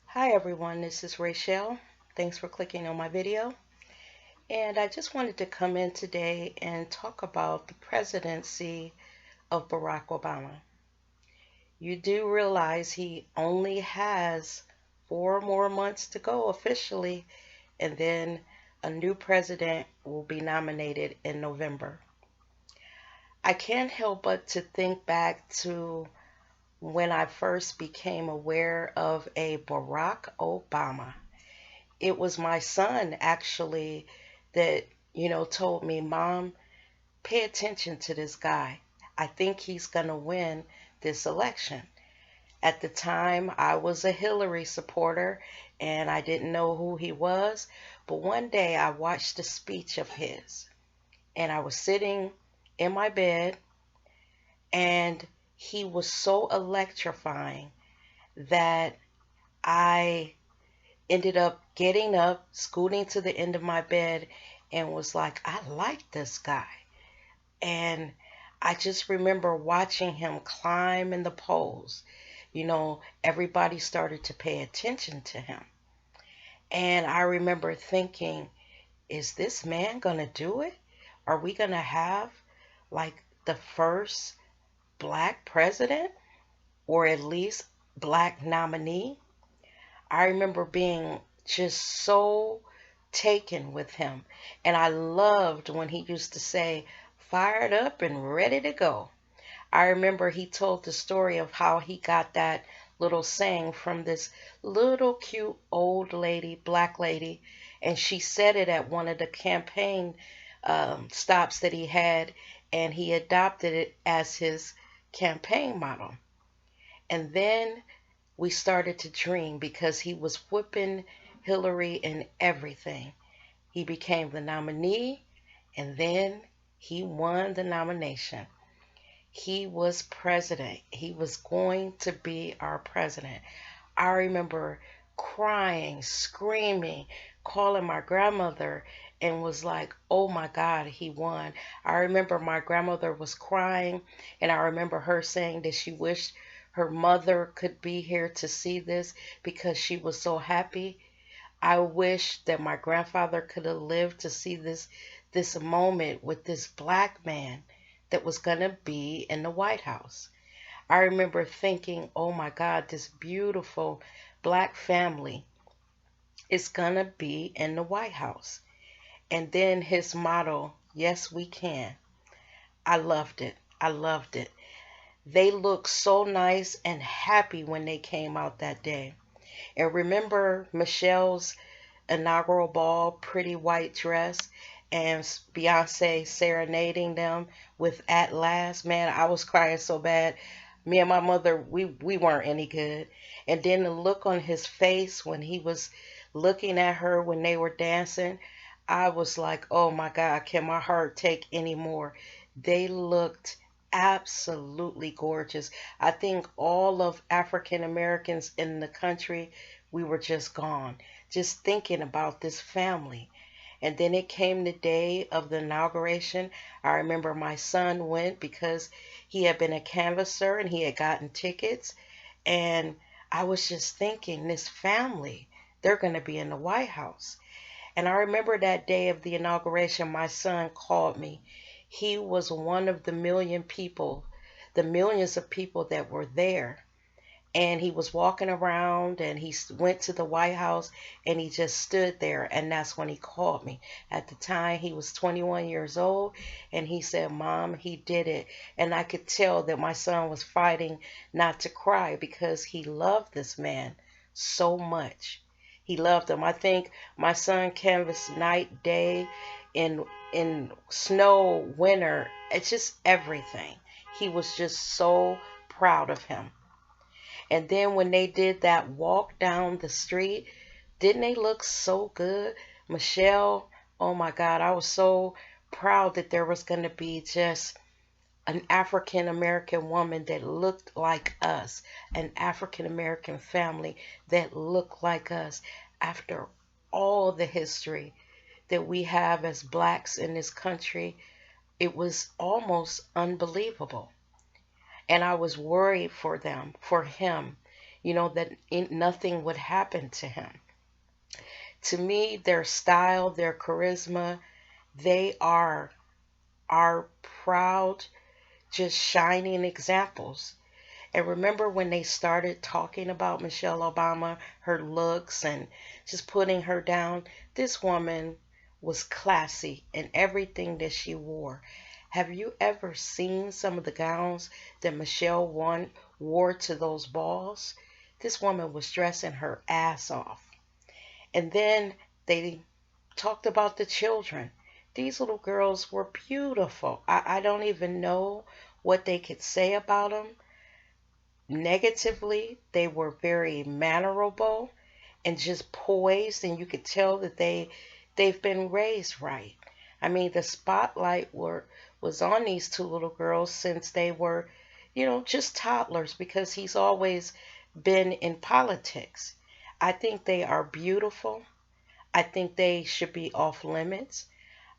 Hi everyone, this is Rachel. Thanks for clicking on my video. And I just wanted to come in today and talk about the presidency of Barack Obama. You do realize he only has 4 more months to go officially, and then a new president will be nominated in November. I can't help but to think back to when I first became aware of a Barack Obama. It was my son actually that, told me, Mom, pay attention to this guy. I think he's going to win this election. At the time, I was a Hillary supporter and I didn't know who he was. But one day I watched a speech of his and I was sitting in my bed and he was so electrifying that I ended up getting up, scooting to the end of my bed, and was like, I like this guy. And I just remember watching him climb in the polls. Everybody started to pay attention to him. And I remember thinking, is this man going to do it? Are we going to have like the first black president or at least black nominee? I remember being just so taken with him. And I loved when he used to say, fired up and ready to go. I remember he told the story of how he got that little saying from this little cute old lady, black lady, and she said it at one of the campaign stops that he had, and he adopted it as his campaign motto. And then we started to dream because he was whipping Hillary in everything. He became the nominee and then he won the nomination. He was president. He was going to be our president. I remember crying, screaming, calling my grandmother and was like, oh my God, he won. I remember my grandmother was crying and I remember her saying that she wished her mother could be here to see this because she was so happy. I wish that my grandfather could have lived to see this moment with this black man that was going to be in the White House. I remember thinking, oh my God, this beautiful black family is going to be in the White House. And then his motto, yes, we can. I loved it. I loved it. They looked so nice and happy when they came out that day. And remember Michelle's inaugural ball, pretty white dress, and Beyonce serenading them with At Last. Man, I was crying so bad. Me and my mother, we weren't any good. And then the look on his face when he was looking at her when they were dancing, I was like, oh my God, can my heart take any more? They looked absolutely gorgeous. I think all of African Americans in the country, we were just gone, just thinking about this family. And then it came the day of the inauguration. I remember my son went because he had been a canvasser and he had gotten tickets. And I was just thinking, this family, they're going to be in the White House. And I remember that day of the inauguration, my son called me. He was one of the million people, the millions of people that were there. And he was walking around and he went to the White House and he just stood there. And that's when he called me. At the time, he was 21 years old and he said, Mom, he did it. And I could tell that my son was fighting not to cry because he loved this man so much. He loved him. I think my son canvassed night, day, in snow, winter. It's just everything. He was just so proud of him. And then when they did that walk down the street, didn't they look so good? Michelle, oh my God, I was so proud that there was going to be just an African American woman that looked like us, an African American family that looked like us after all the history that we have as blacks in this country. It was almost unbelievable. And I was worried for them, for him, that nothing would happen to him. To me, their style, their charisma, they are our proud, just shining examples. And remember when they started talking about Michelle Obama, her looks, and just putting her down? This woman was classy in everything that she wore. Have you ever seen some of the gowns that Michelle wore to those balls? This woman was dressing her ass off. And then they talked about the children. These little girls were beautiful. I don't even know what they could say about them. Negatively, they were very mannerable and just poised, and you could tell that they've been raised right. I mean, the spotlight was on these two little girls since they were, just toddlers, because he's always been in politics. I think they are beautiful. I think they should be off limits.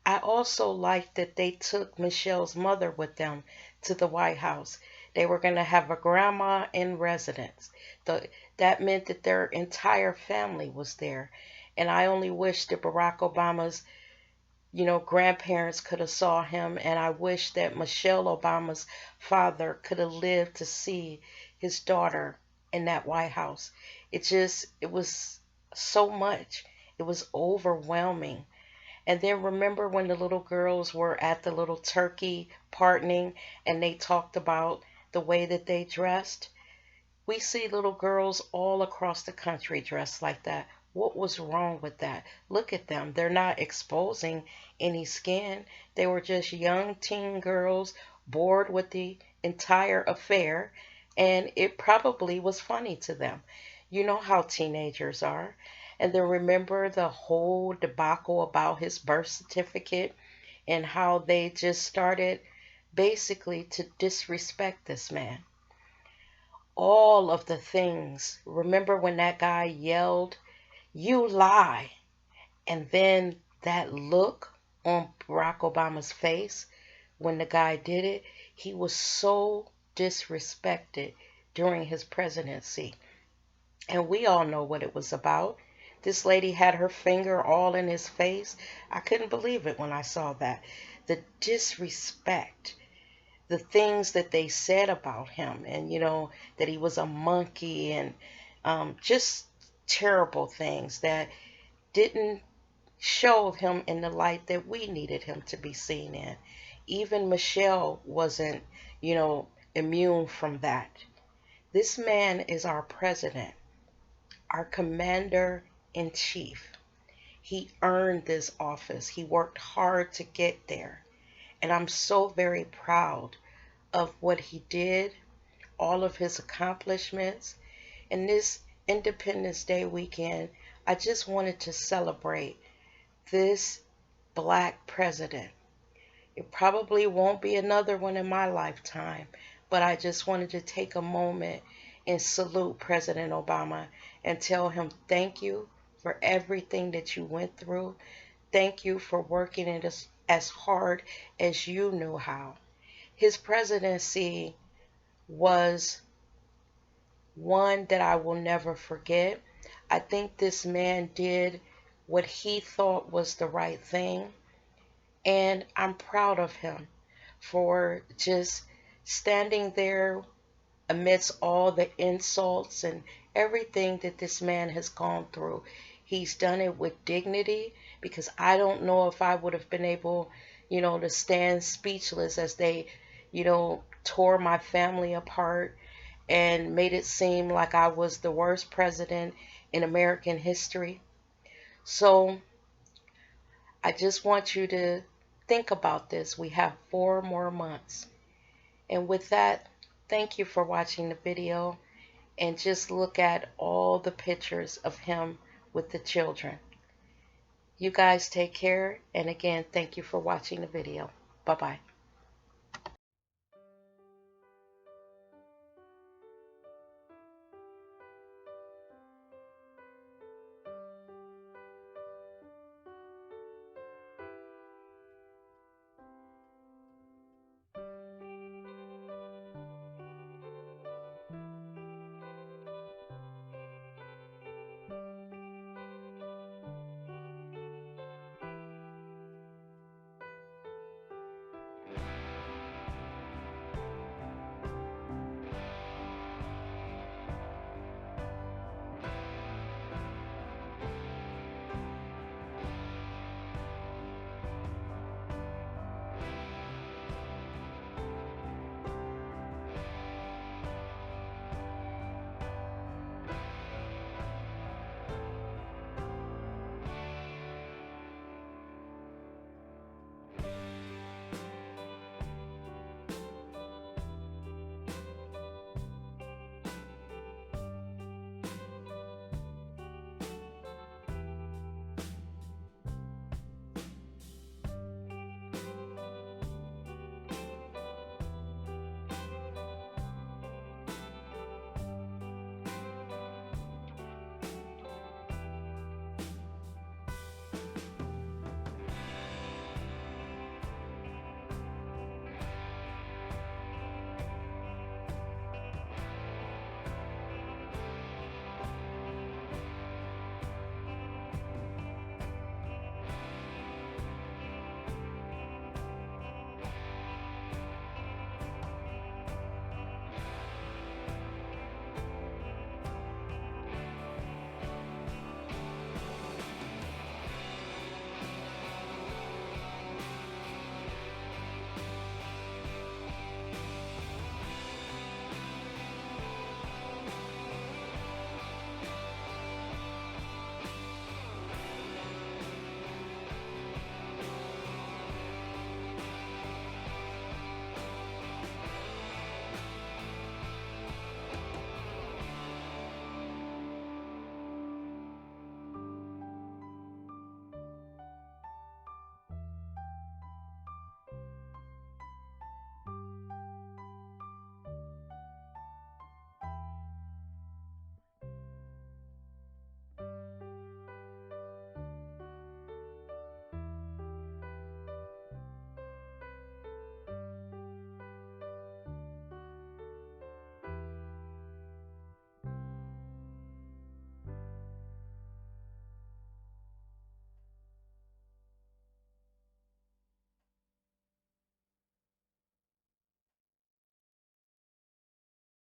I also like that they took Michelle's mother with them to the White House. They were going to have a grandma in residence. That meant that their entire family was there. And I only wish that Barack Obama's, grandparents could have saw him. And I wish that Michelle Obama's father could have lived to see his daughter in that White House. It was so much. It was overwhelming. And then remember when the little girls were at the little turkey pardoning and they talked about the way that they dressed? We see little girls all across the country dressed like that. What was wrong with that? Look at them. They're not exposing any skin. They were just young teen girls bored with the entire affair, and it probably was funny to them. You know how teenagers are. And then remember the whole debacle about his birth certificate and how they just started basically to disrespect this man. All of the things. Remember when that guy yelled, "You lie." And then that look on Barack Obama's face when the guy did it, he was so disrespected during his presidency. And we all know what it was about. This lady had her finger all in his face. I couldn't believe it when I saw that. The disrespect, the things that they said about him, and that he was a monkey, and just terrible things that didn't show him in the light that we needed him to be seen in. Even Michelle wasn't, immune from that. This man is our president, our commander in chief. He earned this office. He worked hard to get there. And I'm so very proud of what he did, all of his accomplishments. And this Independence Day weekend, I just wanted to celebrate this black president. It probably won't be another one in my lifetime, but I just wanted to take a moment and salute President Obama and tell him thank you for everything that you went through. Thank you for working it as hard as you knew how. His presidency was one that I will never forget. I think this man did what he thought was the right thing, and I'm proud of him for just standing there amidst all the insults and everything that this man has gone through. He's done it with dignity, because I don't know if I would have been able, to stand speechless as they, tore my family apart and made it seem like I was the worst president in American history. So I just want you to think about this. We have 4 more months. And with that, thank you for watching the video, and just look at all the pictures of him with the children. You guys take care, and again, thank you for watching the video. Bye-bye.